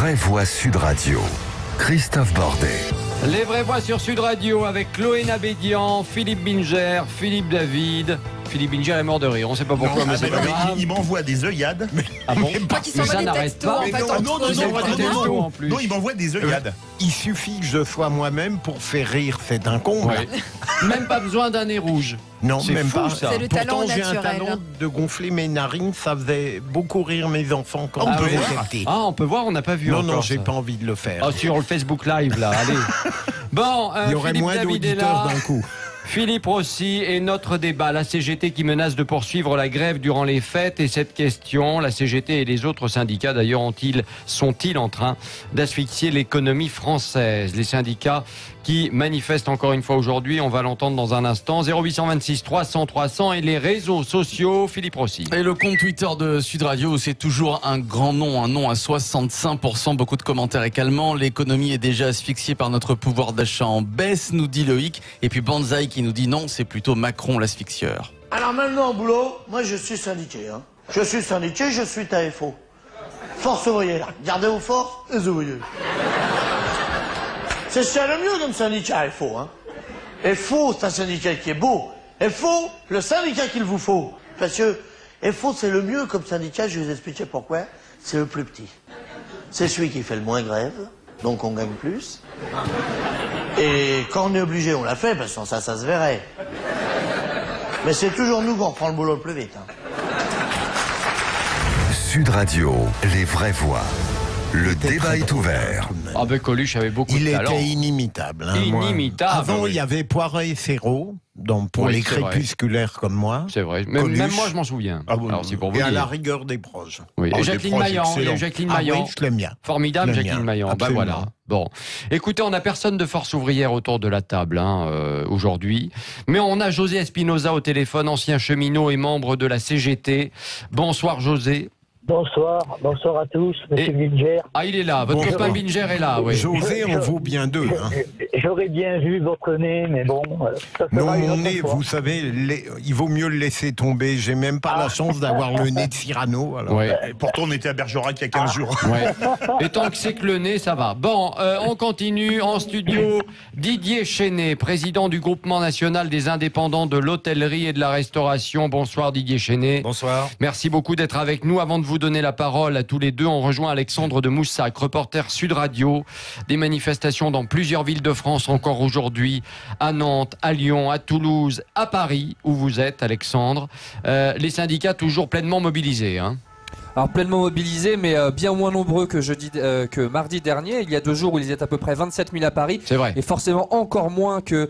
vraies voix Sud Radio. Christophe Bordet. Les vraies voix sur Sud Radio avec Chloé Nabédian, Philippe Binger, Philippe David. Philippe Binger est mort de rire, on ne sait pas pourquoi, mais c'est pas grave. Il m'envoie des œillades. Ah bon? Mais ça n'arrête pas. Non, il m'envoie des œillades. Il suffit que je sois moi-même pour faire rire, c'est un comble. Ouais. Même pas besoin d'un nez rouge. Non, C'est même fou, pas. ça. C'est le talent Pourtant, j'ai un naturel. talent de gonfler mes narines, ça faisait beaucoup rire mes enfants quand Ah, ils oui. étaient. Ah, on peut voir, on n'a pas vu Non, encore. non, j'ai ça. pas envie de le faire. Ah, sur le Facebook Live, là, allez. Bon, Il y aurait Philippe moins David est d'auditeurs là. d'un coup. Philippe Rossi et notre débat, la CGT qui menace de poursuivre la grève durant les fêtes et cette question, la CGT et les autres syndicats d'ailleurs sont-ils en train d'asphyxier l'économie française? Les syndicats qui manifestent encore une fois aujourd'hui, on va l'entendre dans un instant, 0826 300 300 et les réseaux sociaux, Philippe Rossi. Et le compte Twitter de Sud Radio, c'est toujours un grand nom, un nom à 65%, beaucoup de commentaires et calmants. L'économie est déjà asphyxiée par notre pouvoir d'achat en baisse, nous dit Loïc. Et puis Banzai qui nous dit non, c'est plutôt Macron l'asphyxieur. Alors maintenant au boulot, moi je suis syndiqué. Je suis syndiqué, je suis TAFO. Force ouvrière. Gardez vos forces, les ouvriers. C'est ça le mieux comme syndicat, FO. FO, c'est un syndicat qui est beau. FO, le syndicat qu'il vous faut. Parce que FO, c'est le mieux comme syndicat, je vais vous expliquer pourquoi. C'est le plus petit. C'est celui qui fait le moins grève, donc on gagne plus. Et quand on est obligé, on l'a fait, parce que ça se verrait. Mais c'est toujours nous qui reprend le boulot le plus vite. Sud Radio, les vraies voix. Le débat est ouvert. Ah ben Coluche avait beaucoup Il de talent. était inimitable. Inimitable, Avant, oui. il y avait Poiret et Ferraud, donc pour Oui, les c'est vrai. crépusculaires comme moi. C'est vrai. Coluche. Même moi, je m'en souviens. Ah bon, Alors, c'est pour vous et à dire. la rigueur des proches. Oui. Oh, Et des Jacqueline proches Maillan. Il y a excellents. Jacqueline Ah Maillan. oui, je l'aime bien. Formidable, Je l'aime Jacqueline bien. Maillan. Ben Absolument. voilà. Bon. Écoutez, on n'a personne de force ouvrière autour de la table aujourd'hui. Mais on a José Espinoza au téléphone, ancien cheminot et membre de la CGT. Bonsoir José. Bonsoir à tous, monsieur Binger. Ah, il est là. Votre Bonjour. copain Binger est là, oui. José en vaut bien deux. J'aurais bien vu votre nez, mais bon, ça Non, sera une mon autre nez, fois. vous savez, il vaut mieux le laisser tomber. J'ai même pas la chance d'avoir le nez de Cyrano. Alors. Ouais. Et pourtant, on était à Bergerac il y a 15 jours. Ouais. Et tant que c'est que le nez, ça va. Bon, on continue en studio. Didier Chénet, président du groupement national des indépendants de l'hôtellerie et de la restauration. Bonsoir Didier Chénet. Bonsoir. Merci beaucoup d'être avec nous. Avant de vous donner la parole à tous les deux, on rejoint Alexandre de Moussac, reporter Sud Radio. Des manifestations dans plusieurs villes de France encore aujourd'hui, à Nantes, à Lyon, à Toulouse, à Paris, où vous êtes Alexandre. Les syndicats toujours pleinement mobilisés, hein. Alors pleinement mobilisés, mais bien moins nombreux que mardi dernier. Il y a 2 jours où ils étaient à peu près 27 000 à Paris. C'est vrai. Et forcément encore moins que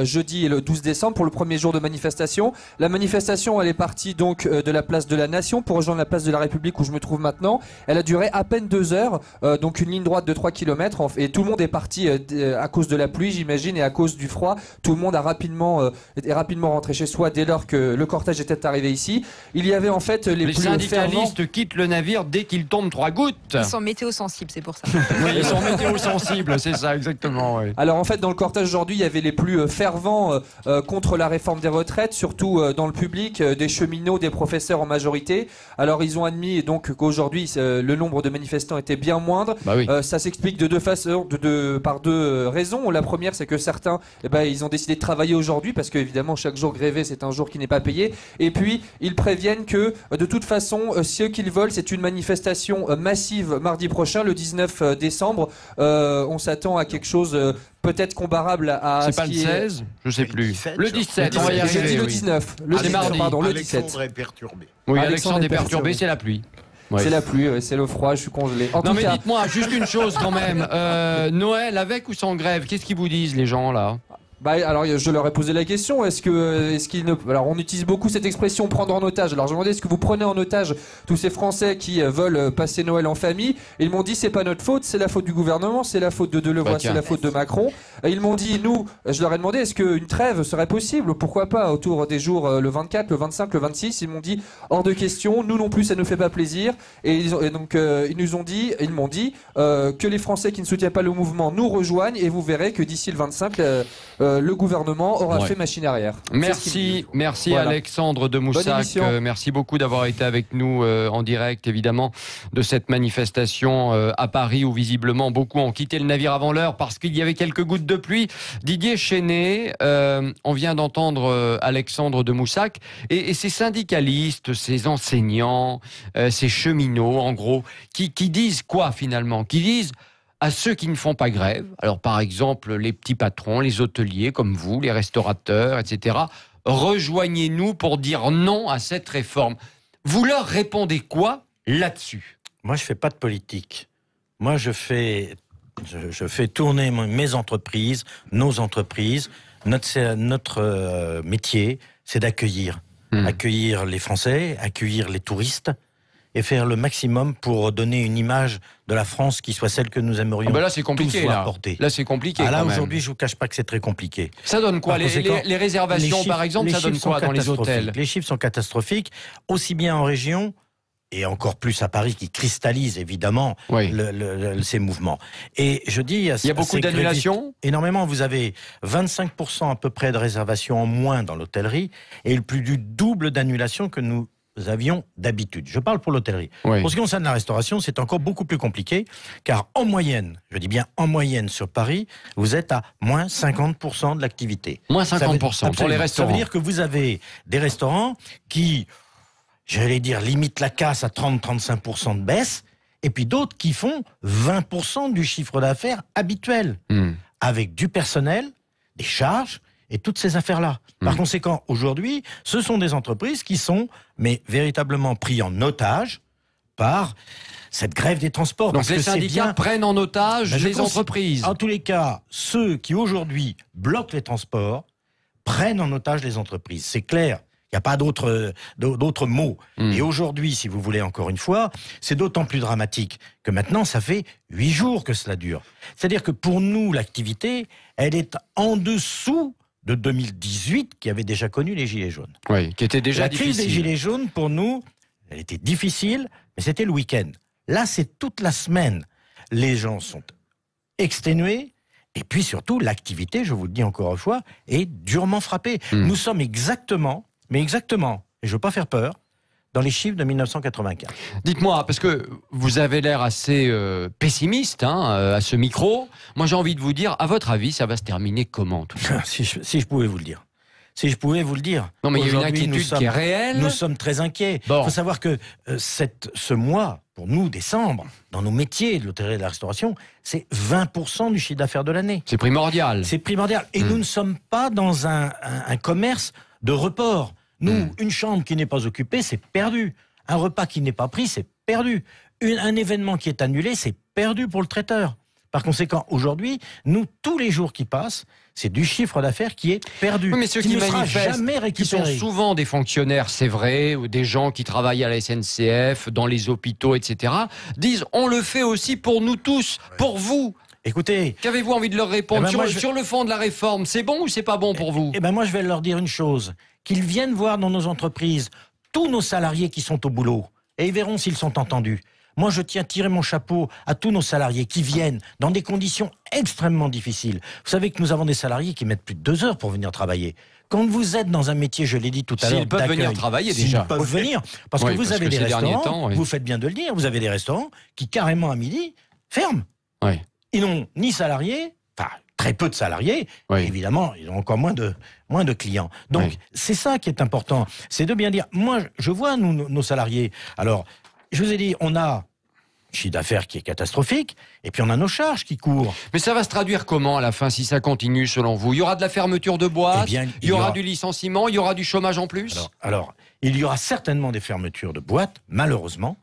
jeudi et le 12 décembre pour le premier jour de manifestation. La manifestation, elle est partie donc de la place de la Nation pour rejoindre la place de la République où je me trouve maintenant. Elle a duré à peine 2 heures, donc une ligne droite de 3 km. Et tout le monde est parti à cause de la pluie, j'imagine, et à cause du froid. Tout le monde est rapidement rentré chez soi dès lors que le cortège était arrivé ici. Il y avait en fait les plus syndicalistes quittent le navire dès qu'il tombe 3 gouttes. Ils sont météo-sensibles, c'est pour ça. Oui, ils sont météo-sensibles, c'est ça, exactement. Oui. Alors en fait, dans le cortège aujourd'hui, il y avait les plus fervents contre la réforme des retraites, surtout dans le public, des cheminots, des professeurs en majorité. Alors ils ont admis donc qu'aujourd'hui, le nombre de manifestants était bien moindre. Bah oui. Ça s'explique de deux façons, par deux raisons. La première, c'est que certains, ils ont décidé de travailler aujourd'hui parce qu'évidemment, chaque jour grévé, c'est un jour qui n'est pas payé. Et puis, ils préviennent que de toute façon, ce qu'ils veulent, c'est une manifestation massive mardi prochain, le 19 décembre. On s'attend à quelque chose peut-être comparable à C'est ce pas le qui 16, je sais plus. 17, Le 17, on va y J'ai arriver. dit le oui. 19. C'est mardi. Pardon, le Alexandre 17. est perturbé. Oui, Alexandre Alexandre est est perturbé, perturbé. c'est la pluie. Ouais. C'est la pluie, c'est le froid, je suis congelé. En Non tout mais cas, dites-moi juste une chose quand même. Noël avec ou sans grève, qu'est-ce qu'ils vous disent les gens là? alors je leur ai posé la question, est-ce qu'ils ne... Alors on utilise beaucoup cette expression prendre en otage. Alors je demandais est-ce que vous prenez en otage tous ces Français qui veulent passer Noël en famille? Et ils m'ont dit c'est pas notre faute, c'est la faute du gouvernement, c'est la faute de Delevoye, c'est la faute de Macron. Et ils m'ont dit nous, je leur ai demandé est-ce qu'une trêve serait possible? Pourquoi pas autour des jours le 24, le 25, le 26? Ils m'ont dit hors de question, nous non plus ça nous fait pas plaisir. Et donc ils m'ont dit que les Français qui ne soutiennent pas le mouvement nous rejoignent et vous verrez que d'ici le 25 le gouvernement aura Ouais. fait machine arrière. Merci Voilà. Alexandre de Bonne Moussac. émission. Merci beaucoup d'avoir été avec nous en direct, évidemment, de cette manifestation à Paris où visiblement beaucoup ont quitté le navire avant l'heure parce qu'il y avait quelques gouttes de pluie. Didier Chénet, on vient d'entendre Alexandre de Moussac et ces syndicalistes, ces enseignants, ces cheminots, en gros, qui disent quoi finalement? Qui disent à ceux qui ne font pas grève, alors par exemple les petits patrons, les hôteliers comme vous, les restaurateurs, etc., rejoignez-nous pour dire non à cette réforme. Vous leur répondez quoi là-dessus? Moi, je fais pas de politique. Moi, je fais tourner mes entreprises, nos entreprises. Notre métier, c'est d'accueillir. Accueillir les Français, accueillir les touristes et faire le maximum pour donner une image de la France qui soit celle que nous aimerions Là, c'est compliqué. tous voir porter. Là, c'est compliqué. Là, quand même. aujourd'hui, je vous cache pas que c'est très compliqué. Ça donne quoi? Par conséquent, Les réservations, chiffres- par exemple, ça donne chiffres quoi sont dans les hôtels? catastrophiques. Les chiffres sont catastrophiques, aussi bien en région et encore plus à Paris, qui cristallise évidemment Oui. ces mouvements. Et je dis, Il y a beaucoup d'annulations? Énormément. Vous avez 25% à peu près de réservations en moins dans l'hôtellerie et le plus du double d'annulations que nous avions d'habitude. Je parle pour l'hôtellerie. Oui. Pour ce qui concerne la restauration, c'est encore beaucoup plus compliqué, car en moyenne, je dis bien en moyenne sur Paris, vous êtes à moins 50% de l'activité. Moins Ça veut- 50% pour les absolument. restaurants. Ça veut dire que vous avez des restaurants qui, j'allais dire, limitent la casse à 30-35% de baisse, et puis d'autres qui font 20% du chiffre d'affaires habituel, avec du personnel, des charges, et toutes ces affaires-là. Par conséquent, aujourd'hui, ce sont des entreprises qui sont, mais véritablement pris en otage par cette grève des transports. Donc parce les que c'est syndicats bien- prennent en otage Ben, je les pense- entreprises. En tous les cas, ceux qui aujourd'hui bloquent les transports prennent en otage les entreprises. C'est clair. Il n'y a pas d'autres mots. Et aujourd'hui, si vous voulez, encore une fois, c'est d'autant plus dramatique que maintenant, ça fait 8 jours que cela dure. C'est-à-dire que pour nous, l'activité, elle est en dessous de 2018, qui avait déjà connu les Gilets jaunes. Oui, qui était déjà La crise des difficile. Gilets jaunes, pour nous, elle était difficile, mais c'était le week-end. Là, c'est toute la semaine. Les gens sont exténués, et puis surtout, l'activité, je vous le dis encore une fois, est durement frappée. Nous sommes exactement, et je ne veux pas faire peur, dans les chiffres de 1984. Dites-moi, parce que vous avez l'air assez pessimiste à ce micro. Moi, j'ai envie de vous dire, à votre avis, ça va se terminer comment tout ça? si je pouvais vous le dire. Si je pouvais vous le dire. Non, mais il y a une Aujourd'hui, inquiétude qui est réelle. Nous sommes très inquiets. Il Bon. faut savoir que ce mois, pour nous, décembre, dans nos métiers de l'hôtellerie et de la restauration, c'est 20% du chiffre d'affaires de l'année. C'est primordial. C'est primordial. Et nous ne sommes pas dans un commerce de report. Nous, une chambre qui n'est pas occupée, c'est perdu. Un repas qui n'est pas pris, c'est perdu. Un événement qui est annulé, c'est perdu pour le traiteur. Par conséquent, aujourd'hui, nous, tous les jours qui passent, c'est du chiffre d'affaires qui est perdu. Oui, mais ceux qui qui ne sera manifestent, jamais qui sont récupéré. souvent des fonctionnaires, c'est vrai, ou des gens qui travaillent à la SNCF, dans les hôpitaux, etc., disent on le fait aussi pour nous tous, pour vous. Écoutez, Qu'avez-vous envie de leur répondre Eh ben, sur, moi, je- sur le fond de la réforme? C'est bon ou c'est pas bon pour vous? eh ben moi, je vais leur dire une chose. Qu'ils viennent voir dans nos entreprises tous nos salariés qui sont au boulot. Et ils verront s'ils sont entendus. Moi, je tiens à tirer mon chapeau à tous nos salariés qui viennent dans des conditions extrêmement difficiles. Vous savez que nous avons des salariés qui mettent plus de 2 heures pour venir travailler. Quand vous êtes dans un métier, je l'ai dit tout à l'heure, S'ils peuvent venir d'accueil, travailler s'ils déjà. peuvent venir. Parce Oui, que vous parce avez que des ces derniers restaurants, temps, oui. vous faites bien de le dire, vous avez des restaurants qui carrément à midi ferment. Oui. Ils n'ont ni salariés, enfin très peu de salariés, Oui. et évidemment, ils ont encore moins de clients. Donc, Oui. c'est ça qui est important, c'est de bien dire, moi, je vois nos salariés. Alors, je vous ai dit, on a un chiffre d'affaires qui est catastrophique, et puis on a nos charges qui courent. Mais ça va se traduire comment à la fin si ça continue selon vous? Il y aura de la fermeture de boîtes, Eh bien, il y aura du licenciement, il y aura du chômage en plus? Alors, il y aura certainement des fermetures de boîtes, malheureusement.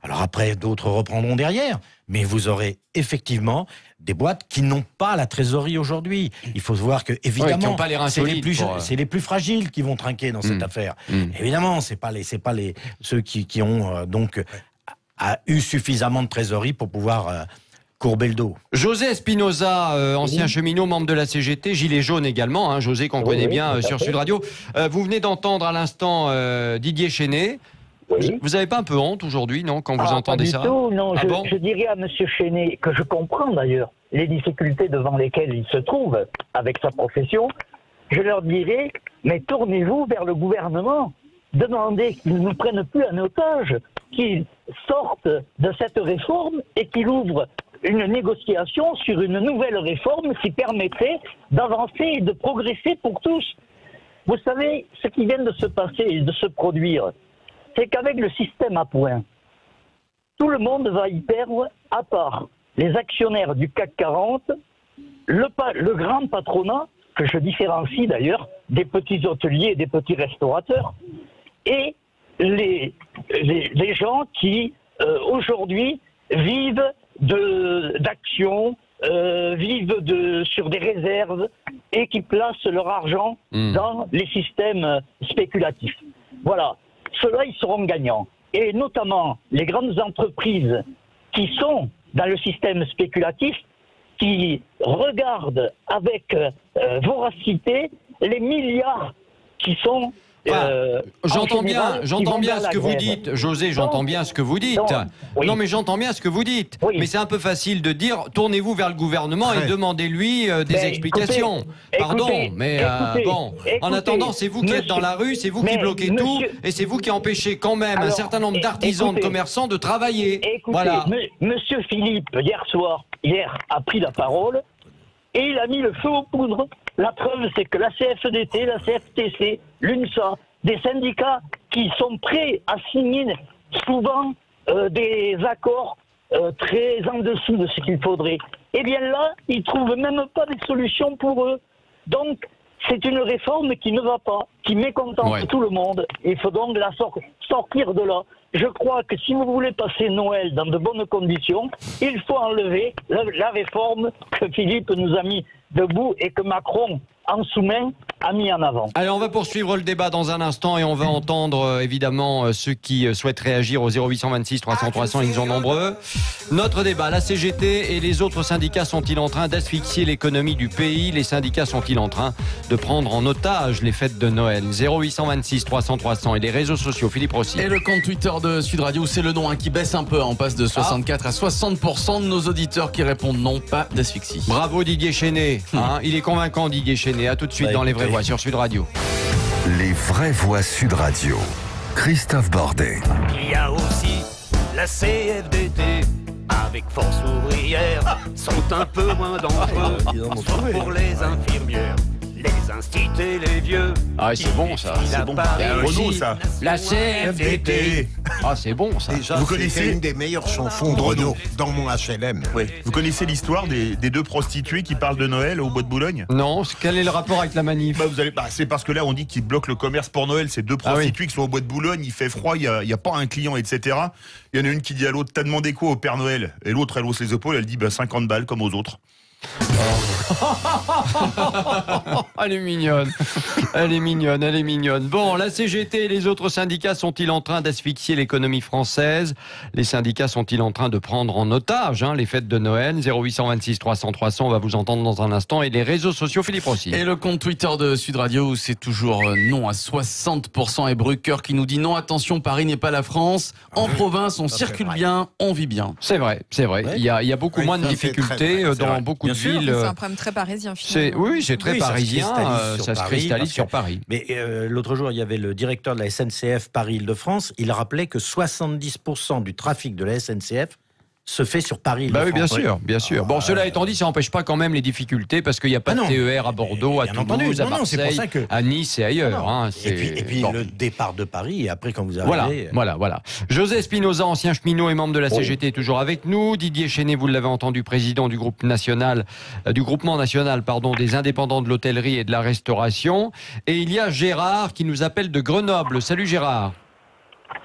Alors après, d'autres reprendront derrière. Mais vous aurez effectivement des boîtes qui n'ont pas la trésorerie aujourd'hui. Il faut se voir que, qui évidemment, n'ont pas les reins c'est solides pour, c'est les plus fragiles qui vont trinquer dans cette affaire. Évidemment, c'est pas ceux qui ont eu suffisamment de trésorerie pour pouvoir courber le dos. José Espinoza, ancien cheminot, membre de la CGT, gilet jaune également, José qu'on connaît bien sur Sud Radio. Vous venez d'entendre à l'instant Didier Chénet. Oui. Vous n'avez pas un peu honte aujourd'hui, non, quand vous entendez ça? Pas du tout, non. Ah bon Je dirais à M. Chenet, que je comprends d'ailleurs les difficultés devant lesquelles il se trouve avec sa profession, je leur dirais, mais tournez-vous vers le gouvernement. Demandez qu'ils ne nous prennent plus en otage, qu'ils sortent de cette réforme et qu'ils ouvrent une négociation sur une nouvelle réforme qui permettrait d'avancer et de progresser pour tous. Vous savez, ce qui vient de se passer et de se produire, c'est qu'avec le système à points, tout le monde va y perdre, à part les actionnaires du CAC 40, le grand patronat, que je différencie d'ailleurs des petits hôteliers et des petits restaurateurs, et les gens qui, aujourd'hui, vivent d'actions, vivent sur des réserves et qui placent leur argent dans les systèmes spéculatifs. Voilà. Ceux-là, ils seront gagnants. Et notamment les grandes entreprises qui sont dans le système spéculatif, qui regardent avec voracité les milliards qui sont... j'entends bien ce que vous dites, José, j'entends bien ce que vous dites. Non, mais j'entends bien ce que vous dites. Oui. Mais c'est un peu facile de dire, tournez-vous vers le gouvernement et demandez-lui des explications. Pardon, mais bon, en attendant, c'est vous qui êtes dans la rue, c'est vous qui bloquez tout, et c'est vous qui empêchez quand même un certain nombre d'artisans, de commerçants de travailler. Voilà. Monsieur Philippe, hier, a pris la parole, et il a mis le feu aux poudres. La preuve, c'est que la CFDT, la CFTC, l'UNSA, des syndicats qui sont prêts à signer souvent des accords très en dessous de ce qu'il faudrait. Eh bien là, ils ne trouvent même pas des solutions pour eux. Donc, c'est une réforme qui ne va pas, qui mécontente tout le monde. Il faut donc la sortir de là. Je crois que si vous voulez passer Noël dans de bonnes conditions, il faut enlever la réforme que Philippe nous a mis debout et que Macron, en sous-main, a mis en avant. Allez, on va poursuivre le débat dans un instant et on va entendre évidemment ceux qui souhaitent réagir au 0826 300 300, ils sont nombreux. Notre débat, la CGT et les autres syndicats sont-ils en train d'asphyxier l'économie du pays? Les syndicats sont-ils en train de prendre en otage les fêtes de Noël? 0826 300 300 et les réseaux sociaux, Philippe Rossi. Et le compte Twitter de Sud Radio, c'est le nom qui baisse un peu, on passe de 64 à 60% de nos auditeurs qui répondent non, pas d'asphyxie. Bravo Didier Chenet, il est convaincant Didier Chenet, à tout de suite dans les vraies voix sur Sud Radio. Les vraies voix Sud Radio. Christophe Bordet. Il y a aussi la CFDT avec Force ouvrière, sont un peu moins dangereux, sauf pour les infirmières, les instituts et les vieux. Ah, c'est bon ça. C'est bon. Renaud, ça. La CFDT. Ah, c'est bon ça. Déjà, vous connaissez une des meilleures chansons de Renaud dans mon HLM. Oui. Vous connaissez l'histoire des deux prostituées qui parlent de Noël au Bois de Boulogne? Non, quel est le rapport avec la manif? C'est parce que là, on dit qu'ils bloquent le commerce pour Noël. Ces deux prostituées qui sont au Bois de Boulogne, il fait froid, il n'y a pas un client, etc. Il y en a une qui dit à l'autre, t'as demandé quoi au Père Noël? Et l'autre, elle hausse les épaules, elle dit 50 balles comme aux autres. Elle est mignonne. Elle est mignonne, elle est mignonne. Bon, la CGT et les autres syndicats sont-ils en train d'asphyxier l'économie française? Les syndicats sont-ils en train de prendre en otage les fêtes de Noël? 0826 300 300, on va vous entendre dans un instant. Et les réseaux sociaux, Philippe Rossi. Et le compte Twitter de Sud Radio, c'est toujours non à 60%. Et Brucker qui nous dit non, attention, Paris n'est pas la France. En province, on circule bien, on vit bien. C'est vrai, c'est vrai. Ouais. Il y a beaucoup moins de difficultés dans beaucoup de villes. C'est un problème très parisien finalement. Oui, c'est très parisien, ça se cristallise sur Paris. Mais l'autre jour, il y avait le directeur de la SNCF Paris-Île-de-France, il rappelait que 70% du trafic de la SNCF se fait sur Paris. Bah oui, bien sûr, bien sûr. Bon, cela étant dit, ça n'empêche pas quand même les difficultés parce qu'il n'y a pas de TER à Bordeaux, à Toulouse, à Marseille, à Nice et ailleurs. Et puis le départ de Paris et après quand vous arrivez... Voilà. José Spinoza, ancien cheminot et membre de la CGT, est toujours avec nous. Didier Chenet, vous l'avez entendu, président du groupement national des indépendants de l'hôtellerie et de la restauration. Et il y a Gérard qui nous appelle de Grenoble. Salut Gérard.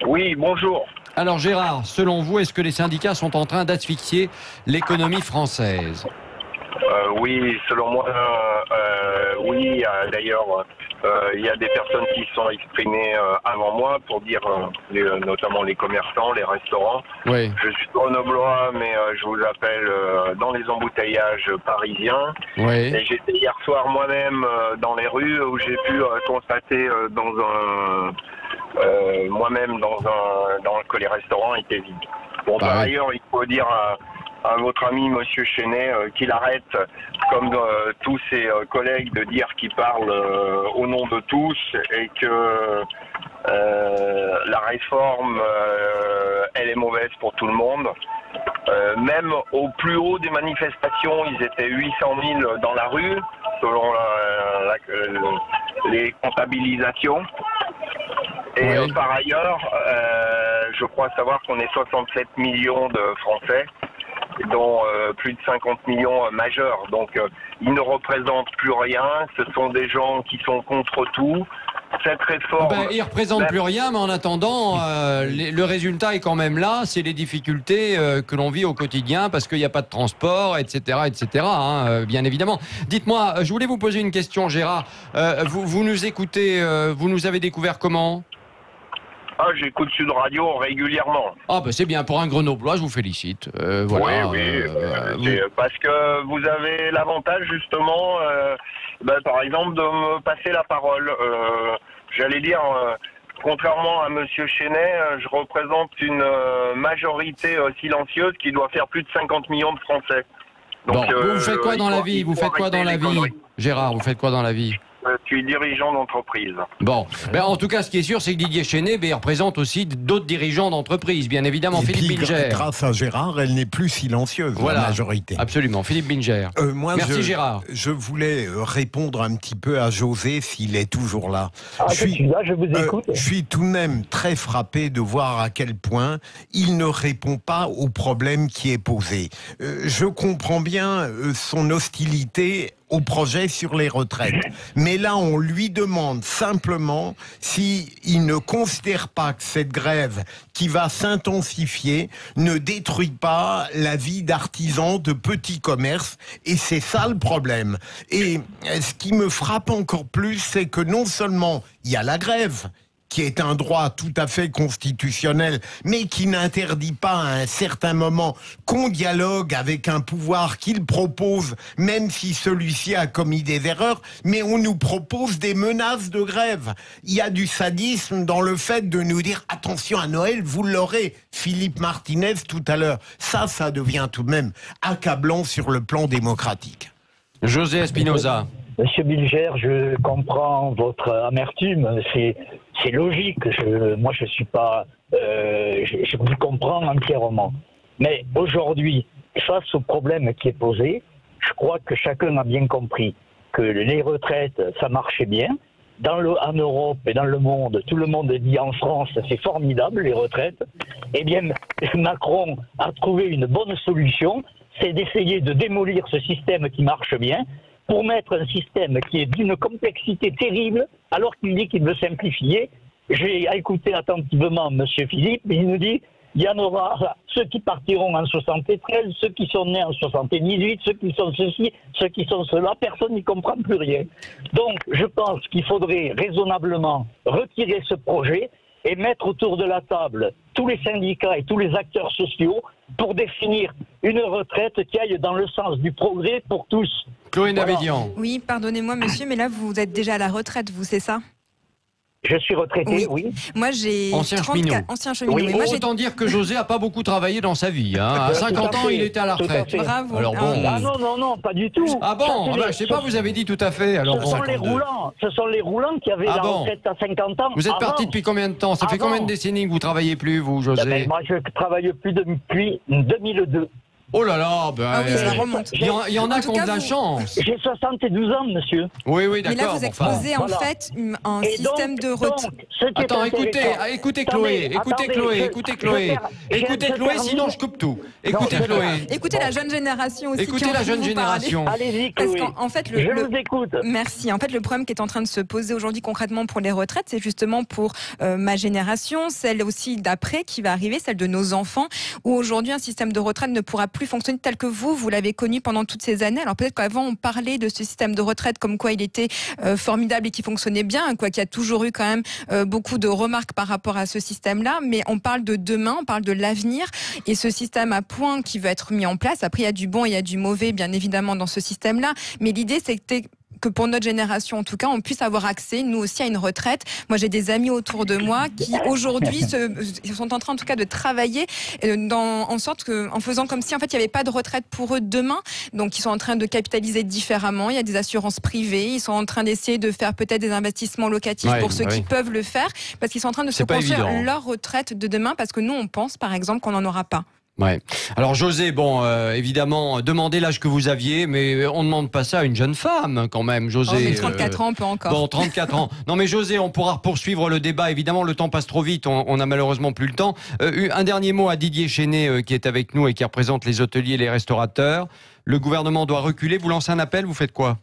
Oui, bonjour. Alors Gérard, selon vous, est-ce que les syndicats sont en train d'asphyxier l'économie française? Oui, selon moi, oui. D'ailleurs, il y a des personnes qui se sont exprimées avant moi pour dire, notamment les commerçants, les restaurants. Oui. Je suis grenoblois, mais je vous appelle dans les embouteillages parisiens. Oui. Et j'étais hier soir moi-même dans les rues où j'ai pu constater moi-même que les restaurants étaient vides. Bon, par ailleurs, il faut dire à votre ami Monsieur Chenet qu'il arrête, comme tous ses collègues, de dire qu'il parle au nom de tous et que la réforme, elle est mauvaise pour tout le monde. Même au plus haut des manifestations, ils étaient 800 000 dans la rue, selon les comptabilisations. Et par ailleurs, je crois savoir qu'on est 67 millions de Français, dont plus de 50 millions majeurs. Donc ils ne représentent plus rien, ce sont des gens qui sont contre tout. Cette réforme... ils ne représentent plus rien, mais en attendant, le résultat est quand même là, c'est les difficultés que l'on vit au quotidien, parce qu'il n'y a pas de transport, etc., bien évidemment. Dites-moi, je voulais vous poser une question, Gérard. Vous nous écoutez, vous nous avez découvert comment ? J'écoute Sud Radio régulièrement. C'est bien, pour un Grenoblois, je vous félicite. Voilà, parce que vous avez l'avantage justement, par exemple, de me passer la parole. J'allais dire, contrairement à Monsieur Chenet, je représente une majorité silencieuse qui doit faire plus de 50 millions de Français. Donc, vous faites quoi dans la vie ? Vous faites quoi dans la vie, Gérard ? Vous faites quoi dans la vie ? Je suis dirigeant d'entreprise. En tout cas, ce qui est sûr, c'est que Didier Chenet représente aussi d'autres dirigeants d'entreprise, bien évidemment. Philippe Bilger. Grâce à Gérard, elle n'est plus silencieuse, la majorité. Absolument, Philippe Bilger. Merci Gérard. Je voulais répondre un petit peu à José, s'il est toujours là. Je suis là, je vous écoute. Je suis tout de même très frappé de voir à quel point il ne répond pas au problème qui est posé. Je comprends bien son hostilité au projet sur les retraites. Mais là, on lui demande simplement s'il ne considère pas que cette grève qui va s'intensifier ne détruit pas la vie d'artisans, de petits commerces. Et c'est ça le problème. Et ce qui me frappe encore plus, c'est que non seulement il y a la grève, qui est un droit tout à fait constitutionnel, mais qui n'interdit pas à un certain moment qu'on dialogue avec un pouvoir qu'il propose, même si celui-ci a commis des erreurs, mais on nous propose des menaces de grève. Il y a du sadisme dans le fait de nous dire « Attention à Noël, vous l'aurez », Philippe Martinez tout à l'heure. Ça devient tout de même accablant sur le plan démocratique. José Espinosa. Monsieur Bilger, je comprends votre amertume, c'est logique. Moi, je suis pas, je vous comprends entièrement. Mais aujourd'hui, face au problème qui est posé, je crois que chacun a bien compris que les retraites, ça marchait bien. En Europe et dans le monde, tout le monde dit en France, c'est formidable les retraites. Eh bien, Macron a trouvé une bonne solution, c'est d'essayer de démolir ce système qui marche bien, pour mettre un système qui est d'une complexité terrible, alors qu'il dit qu'il veut simplifier. J'ai écouté attentivement M. Philippe, il nous dit il y en aura ceux qui partiront en 73, ceux qui sont nés en 78, ceux qui sont ceci, ceux qui sont cela, personne n'y comprend plus rien. Donc je pense qu'il faudrait raisonnablement retirer ce projet et mettre autour de la table tous les syndicats et tous les acteurs sociaux pour définir une retraite qui aille dans le sens du progrès pour tous. Chloé Nabédian. Oui, pardonnez-moi monsieur, mais là vous êtes déjà à la retraite, vous, c'est ça ? Je suis retraité, oui. Moi, j'ai ancien cheminot. Ancien cheminot. Oui, moi, autant dire que José n'a pas beaucoup travaillé dans sa vie. Hein. À 50 ans, il était à la retraite. Bravo. Alors bon. Ah non, pas du tout. Ah bon, je sais pas, vous avez dit tout à fait. Alors, ce sont les roulants qui avaient la retraite à 50 ans. Vous êtes parti depuis combien de temps? Ça fait combien de décennies que vous travaillez plus, vous, José? Moi, je travaille plus depuis 2002. Oh là là, ça remonte. Il y en a qui ont de la chance. J'ai 72 ans, monsieur. Oui, d'accord. Mais là, vous exposez en fait un système de retraite. Attends, écoutez Chloé, écoutez Chloé, sinon je coupe tout. Écoutez Chloé. Écoutez la jeune génération aussi. Écoutez la jeune génération. Allez-y, Chloé. Parce qu'en fait, je vous écoute. Merci. En fait, le problème qui est en train de se poser aujourd'hui concrètement pour les retraites, c'est justement pour ma génération, celle aussi d'après qui va arriver, celle de nos enfants, où aujourd'hui un système de retraite ne pourra plus fonctionner tel que vous l'avez connu pendant toutes ces années. Alors peut-être qu'avant on parlait de ce système de retraite comme quoi il était formidable et qui fonctionnait bien, quoi qu'il y a toujours eu quand même beaucoup de remarques par rapport à ce système-là, mais on parle de demain, on parle de l'avenir, et ce système à points qui va être mis en place. Après, il y a du bon et il y a du mauvais, bien évidemment, dans ce système-là, mais l'idée, c'est que pour notre génération, en tout cas, on puisse avoir accès, nous aussi, à une retraite. Moi, j'ai des amis autour de moi qui, aujourd'hui, sont en train, en tout cas, de travailler en faisant comme si, en fait, il n'y avait pas de retraite pour eux demain. Donc, ils sont en train de capitaliser différemment. Il y a des assurances privées. Ils sont en train d'essayer de faire peut-être des investissements locatifs pour ceux qui peuvent le faire, parce qu'ils sont en train de se construire leur retraite de demain, parce que nous, on pense, par exemple, qu'on n'en aura pas. Ouais. Alors José, évidemment, demandez l'âge que vous aviez, mais on ne demande pas ça à une jeune femme quand même, José. Oh, mais 34 ans, on peut encore. Bon, 34 ans. Non mais José, on pourra poursuivre le débat. Évidemment, le temps passe trop vite, on a malheureusement plus le temps. Un dernier mot à Didier Chénet qui est avec nous et qui représente les hôteliers et les restaurateurs. Le gouvernement doit reculer. Vous lancez un appel, vous faites quoi ?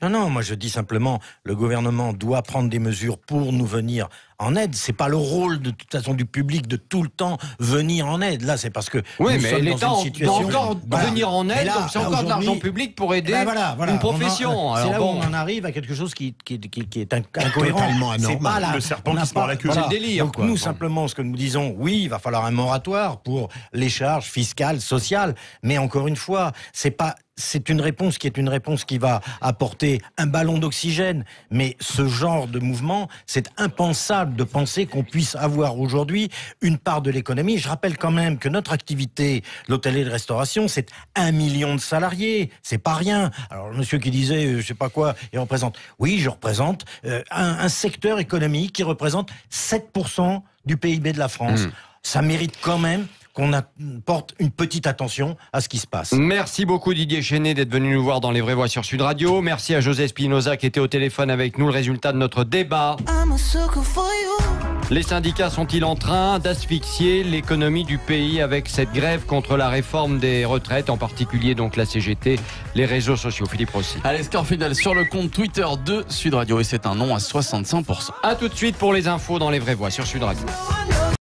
Non, moi je dis simplement, le gouvernement doit prendre des mesures pour nous venir en aide. C'est pas le rôle de toute façon du public de tout le temps venir en aide. Là, c'est parce que mais l'État doit encore venir en aide, donc c'est encore de l'argent public pour aider une profession. C'est là où on en arrive à quelque chose qui est incohérent. C'est pas là. Le serpent qui se mord la queue. C'est le délire. Donc nous simplement, ce que nous disons, oui, il va falloir un moratoire pour les charges fiscales, sociales, mais encore une fois, c'est une réponse qui va apporter un ballon d'oxygène. Mais ce genre de mouvement, c'est impensable de penser qu'on puisse avoir aujourd'hui une part de l'économie. Je rappelle quand même que notre activité, l'hôtellerie de restauration, c'est 1 million de salariés. C'est pas rien. Alors, le monsieur qui disait, je sais pas quoi, il représente. Oui, je représente un secteur économique qui représente 7% du PIB de la France. Ça mérite quand même qu'on apporte une petite attention à ce qui se passe. Merci beaucoup Didier Chénet d'être venu nous voir dans Les Vraies Voix sur Sud Radio. Merci à José Espinosa qui était au téléphone avec nous. Le résultat de notre débat. Les syndicats sont-ils en train d'asphyxier l'économie du pays avec cette grève contre la réforme des retraites, en particulier donc la CGT, les réseaux sociaux? Philippe Rossi. Allez, score final sur le compte Twitter de Sud Radio et c'est un non à 65%. A tout de suite pour les infos dans Les Vraies Voix sur Sud Radio.